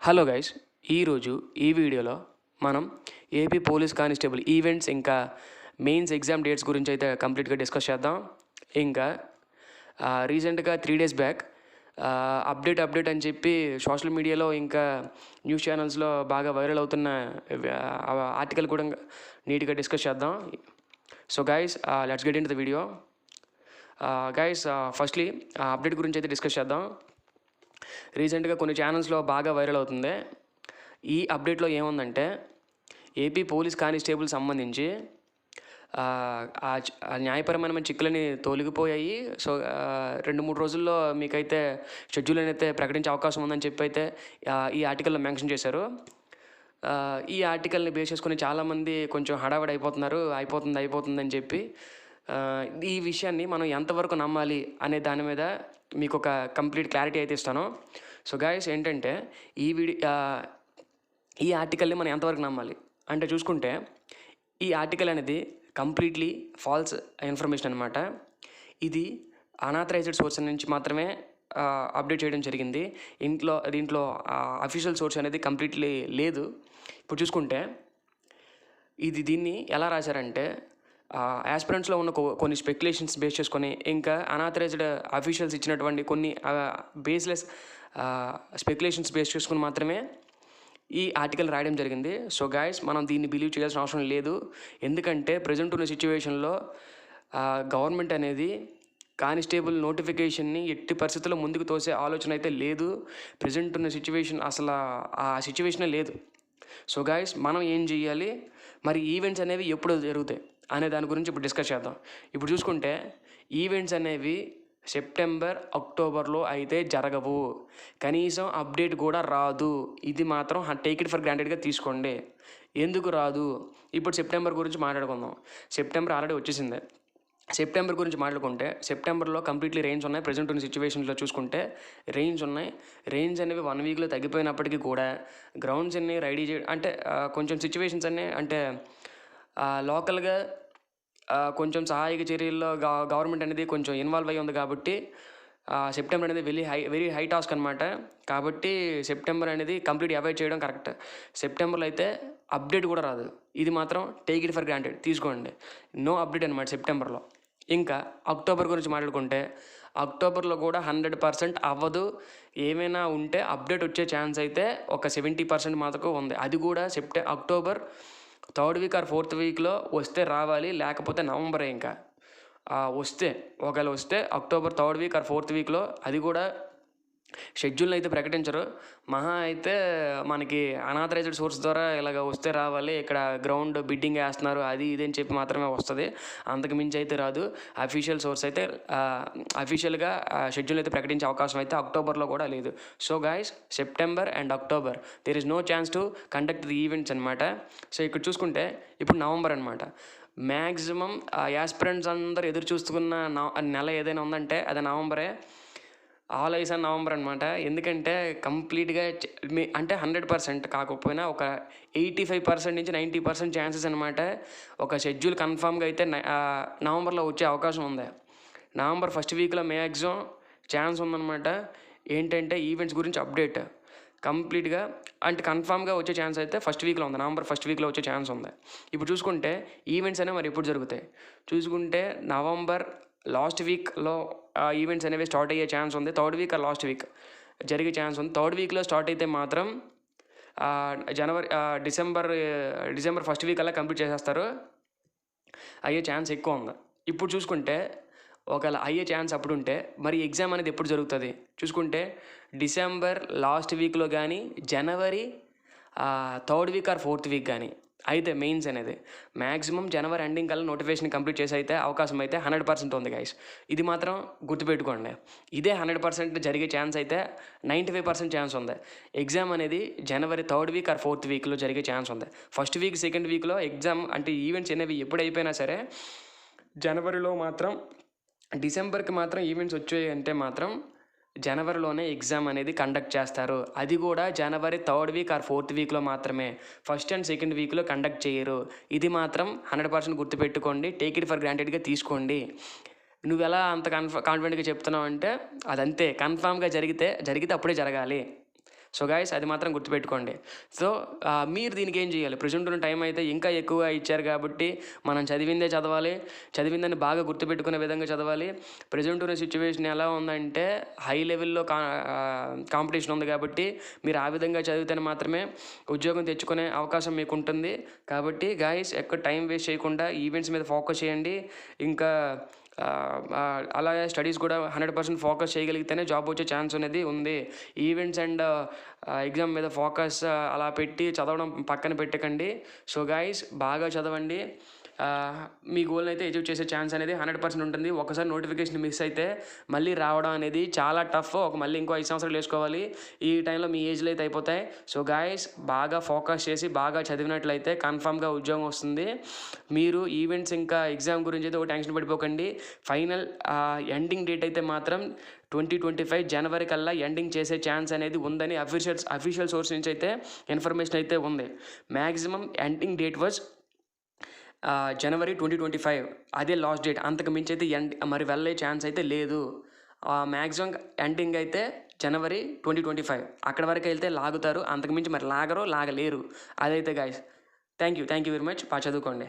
Hello guys, ఈరోజు ఈ వీడియోలో మనం ఏపీ పోలీస్ కానిస్టేబుల్ ఈవెంట్స్ ఇంకా మెయిన్స్ ఎగ్జామ్ డేట్స్ గురించి అయితే కంప్లీట్గా డిస్కస్ చేద్దాం. ఇంకా రీసెంట్గా 3 days బ్యాక్ అప్డేట్ అని చెప్పి సోషల్ మీడియాలో ఇంకా న్యూస్ ఛానల్స్లో బాగా వైరల్ అవుతున్న ఆర్టికల్ కూడా నీట్గా డిస్కస్ చేద్దాం. So guys, let's get in to the video. Guys, firstly update గురించి అయితే డిస్కస్ చేద్దాం. రీసెంట్గా కొన్ని ఛానల్స్లో బాగా వైరల్ అవుతుంది. ఈ అప్డేట్లో ఏముందంటే ఏపీ పోలీస్ కానిస్టేబుల్ సంబంధించి న్యాయపరమైన చిక్కులని తొలగిపోయాయి. సో 2-3 రోజుల్లో మీకైతే షెడ్యూల్ అయితే ప్రకటించే అవకాశం ఉందని చెప్పి అయితే ఈ ఆర్టికల్లో మెన్షన్ చేశారు. ఈ ఆర్టికల్ని బేస్ చేసుకుని చాలామంది కొంచెం హడావిడి అయిపోతుందని చెప్పి ఈ విషయాన్ని మనం ఎంతవరకు నమ్మాలి అనే దాని మీద మీకు ఒక కంప్లీట్ క్లారిటీ అయితే ఇస్తాను. సో గైస్, ఏంటంటే ఈ ఆర్టికల్ని మనం ఎంతవరకు నమ్మాలి అంటే చూసుకుంటే ఈ ఆర్టికల్ అనేది కంప్లీట్లీ ఫాల్స్ ఇన్ఫర్మేషన్ అనమాట. ఇది అనాథరైజ్డ్ సోర్స్ నుంచి మాత్రమే అప్డేట్ చేయడం జరిగింది. దీంట్లో అఫీషియల్ సోర్స్ అనేది కంప్లీట్లీ లేదు. ఇప్పుడు చూసుకుంటే దీన్ని ఎలా రాశారంటే యాస్పిరెంట్స్లో ఉన్న కొన్ని స్పెక్యులేషన్స్ బేస్ చేసుకొని ఇంకా అనాథరైజ్డ్ అఫీషియల్స్ ఇచ్చినటువంటి కొన్ని బేస్లెస్ స్పెక్యులేషన్స్ బేస్ చేసుకుని మాత్రమే ఈ ఆర్టికల్ రాయడం జరిగింది. సో గైస్, మనం దీన్ని బిలీవ్ చేయాల్సిన అవసరం లేదు. ఎందుకంటే ప్రజెంట్ ఉన్న సిచ్యువేషన్లో గవర్నమెంట్ అనేది కానిస్టేబుల్ నోటిఫికేషన్ని ఎట్టి పరిస్థితుల్లో ముందుకు తోసే ఆలోచన అయితే లేదు. ప్రజెంట్ ఉన్న సిచ్యువేషన్ అసలు ఆ సిచ్యువేషనే లేదు. సో గైస్, మనం ఏం చేయాలి, మరి ఈవెంట్స్ అనేవి ఎప్పుడు జరుగుతాయి అనే దాని గురించి ఇప్పుడు డిస్కస్ చేద్దాం. ఇప్పుడు చూసుకుంటే ఈవెంట్స్ అనేవి సెప్టెంబర్, అక్టోబర్లో అయితే జరగవు. కనీసం అప్డేట్ కూడా రాదు. ఇది మాత్రం టేక్ ఇట్ ఫర్ గ్రాంటెడ్గా తీసుకోండి. ఎందుకు రాదు? ఇప్పుడు సెప్టెంబర్ గురించి మాట్లాడుకుందాం. సెప్టెంబర్ ఆల్రెడీ వచ్చేసింది. సెప్టెంబర్ గురించి మాట్లాడుకుంటే సెప్టెంబర్లో కంప్లీట్లీ రేంజ్ ఉన్నాయి. ప్రజెంట్ ఉన్న సిచ్యువేషన్లో చూసుకుంటే రేంజ్ ఉన్నాయి. రేంజ్ అనేవి 1 weekలో తగ్గిపోయినప్పటికీ కూడా గ్రౌండ్స్ అన్ని రెడీ అంటే కొంచెం సిచ్యువేషన్స్ అన్నీ అంటే లోకల్గా కొంచెం సహాయక చర్యల్లో గవర్నమెంట్ అనేది కొంచెం ఇన్వాల్వ్ అయ్యి ఉంది కాబట్టి సెప్టెంబర్ అనేది వెరీ హై టాస్క్ అనమాట. కాబట్టి సెప్టెంబర్ అనేది కంప్లీట్ అవాయిడ్ చేయడం కరెక్ట్. సెప్టెంబర్లో అయితే అప్డేట్ కూడా రాదు. ఇది మాత్రం టేక్ ఇట్ ఫర్ గ్రాంటెడ్ తీసుకోండి. నో అప్డేట్ అనమాట సెప్టెంబర్లో. ఇంకా అక్టోబర్ గురించి మాట్లాడుకుంటే అక్టోబర్లో కూడా 100% అవ్వదు. ఏమైనా ఉంటే అప్డేట్ వచ్చే ఛాన్స్ అయితే ఒక 70% మాత్రం ఉంది. అది కూడా October 3rd week or 4th weekలో వస్తే రావాలి, లేకపోతే నవంబరే. ఇంకా ఒకవేళ వస్తే October 3rd week or 4th weekలో, అది కూడా షెడ్యూల్ని అయితే ప్రకటించరు. మహా అయితే మనకి అనాథరైజ్డ్ సోర్స్ ద్వారా ఇలాగ వస్తే రావాలి, ఇక్కడ గ్రౌండ్ బిడ్డింగ్ వేస్తున్నారు అది ఇది అని చెప్పి మాత్రమే వస్తుంది. అంతకు మించి అయితే రాదు. అఫీషియల్ సోర్స్ అయితే అఫీషియల్గా షెడ్యూల్ అయితే ప్రకటించే అవకాశం అయితే అక్టోబర్లో కూడా లేదు. So guys, September and October there is no chance to conduct the events అనమాట. సో ఇక్కడ చూసుకుంటే ఇప్పుడు నవంబర్ అనమాట. మ్యాక్సిమం యాస్పిరెంట్స్ అందరూ ఎదురు చూస్తున్న నెల ఏదైనా ఉందంటే అది నవంబరే. ఆల్ ఐస్ ఆన్ నవంబర్ అనమాట. ఎందుకంటే కంప్లీట్గా అంటే 100% కాకపోయినా ఒక 85% నుంచి 90% ఛాన్సెస్ అనమాట ఒక షెడ్యూల్ కన్ఫామ్గా అయితే నవంబర్లో వచ్చే అవకాశం ఉంది. నవంబర్ 1st weekలో మ్యాక్సిమం ఛాన్స్ ఉందన్నమాట. ఏంటంటే ఈవెంట్స్ గురించి అప్డేట్ కంప్లీట్గా అంటే కన్ఫామ్గా వచ్చే ఛాన్స్ అయితే 1st weekలో ఉంది. నవంబర్ 1st weekలో వచ్చే ఛాన్స్ ఉంది. ఇప్పుడు చూసుకుంటే ఈవెంట్స్ అనేవి మరి ఎప్పుడు జరుగుతాయి చూసుకుంటే నవంబర్ లాస్ట్ వీక్లో ఈవెంట్స్ అనేవి స్టార్ట్ అయ్యే ఛాన్స్ ఉంది. 3rd week or last week జరిగే ఛాన్స్ ఉంది. 3rd weekలో స్టార్ట్ అయితే మాత్రం డిసెంబర్ 1st week అలా కంప్లీట్ చేసేస్తారు. అయ్యే ఛాన్స్ ఎక్కువ ఉంది. ఇప్పుడు చూసుకుంటే ఒకవేళ అయ్యే ఛాన్స్ అప్పుడు ఉంటే మరి ఎగ్జామ్ అనేది ఎప్పుడు జరుగుతుంది చూసుకుంటే డిసెంబర్ లాస్ట్ వీక్లో కానీ జనవరి 3rd week or 4th week కానీ అయితే మెయిన్స్ అనేది మ్యాక్సిమం జనవరి ఎండింగ్ కల్లా నోటిఫికేషన్ కంప్లీట్ చేసి అయితే అవకాశం అయితే 100% ఉంది గైస్. ఇది మాత్రం గుర్తుపెట్టుకోండి. ఇదే 100% జరిగే ఛాన్స్ అయితే 95% ఛాన్స్ ఉంది. ఎగ్జామ్ అనేది జనవరి 3rd week or 4th weekలో జరిగే ఛాన్స్ ఉంది. 1st week 2nd weekలో ఎగ్జామ్ అంటే ఈవెంట్స్ అనేవి ఎప్పుడు అయిపోయినా సరే జనవరిలో మాత్రం డిసెంబర్కి మాత్రం ఈవెంట్స్ వచ్చాయి అంటే మాత్రం జనవరిలోనే ఎగ్జామ్ అనేది కండక్ట్ చేస్తారు. అది కూడా జనవరి 3rd week or 4th weekలో మాత్రమే. 1st and 2nd weekలో కండక్ట్ చేయరు. ఇది మాత్రం 100% గుర్తుపెట్టుకోండి. టేక్ ఇట్ ఫర్ గ్రాంటెడ్గా తీసుకోండి. నువ్వు ఎలా అంత కాన్ఫిడెంట్గా చెప్తున్నావు అంటే అదంతే. కన్ఫామ్గా జరిగితే అప్పుడే జరగాలి. సో గైస్ అది మాత్రం గుర్తుపెట్టుకోండి. సో మీరు దీనికి ఏం చేయాలి, ప్రజెంట్ ఉన్న టైం అయితే ఇంకా ఎక్కువగా ఇచ్చారు కాబట్టి మనం చదివిందే చదవాలి, చదివిందని బాగా గుర్తుపెట్టుకునే విధంగా చదవాలి. ప్రజెంట్ ఉన్న సిచ్యువేషన్ ఎలా ఉందంటే హై లెవెల్లో కాంపిటీషన్ ఉంది కాబట్టి మీరు ఆ విధంగా చదివితేనే మాత్రమే ఉద్యోగం తెచ్చుకునే అవకాశం మీకు ఉంటుంది. కాబట్టి గాయస్ ఎక్కడ టైం వేస్ట్ చేయకుండా ఈవెంట్స్ మీద ఫోకస్ చేయండి. ఇంకా అలాగే స్టడీస్ కూడా 100% ఫోకస్ చేయగలిగితేనే జాబ్ వచ్చే ఛాన్స్ అనేది ఉంది. ఈవెంట్స్ అండ్ ఎగ్జామ్ మీద ఫోకస్ అలా పెట్టి చదవడం పక్కన పెట్టకండి. సో గాయస్ బాగా చదవండి. మీ గోల్ని అయితే అచీవ్ చేసే ఛాన్స్ అనేది 100% ఉంటుంది. ఒకసారి నోటిఫికేషన్ మిస్ అయితే మళ్ళీ రావడం అనేది చాలా టఫ్. మళ్ళీ ఇంకో 5 సంవత్సరాలు వేసుకోవాలి. ఈ టైంలో మీ ఏజ్లో అయితే అయిపోతాయి. సో గాయస్ బాగా ఫోకస్ చేసి బాగా చదివినట్లయితే కన్ఫామ్గా ఉద్యోగం వస్తుంది. మీరు ఈవెంట్స్ ఇంకా ఎగ్జామ్ గురించి అయితే ఒక టెన్షన్ పడిపోకండి. ఫైనల్ ఎండింగ్ డేట్ అయితే మాత్రం 2025 జనవరి కల్లా ఎండింగ్ చేసే ఛాన్స్ అనేది ఉందని అఫీషియల్ సోర్స్ నుంచి అయితే ఇన్ఫర్మేషన్ అయితే ఉంది. మ్యాక్సిమం ఎండింగ్ డేట్ వాజ్ జనవరి 2025, అదే లాస్ట్ డేట్. అంతకు మించి అయితే మరి వెళ్ళే ఛాన్స్ అయితే లేదు. మ్యాక్సిమం ఎండింగ్ అయితే జనవరి 2025, అక్కడ వరకు వెళ్తే లాగుతారు, అంతకుమించి మరి లాగలేరు. అదైతే guys thank you very much. బాగా చదువుకోండి.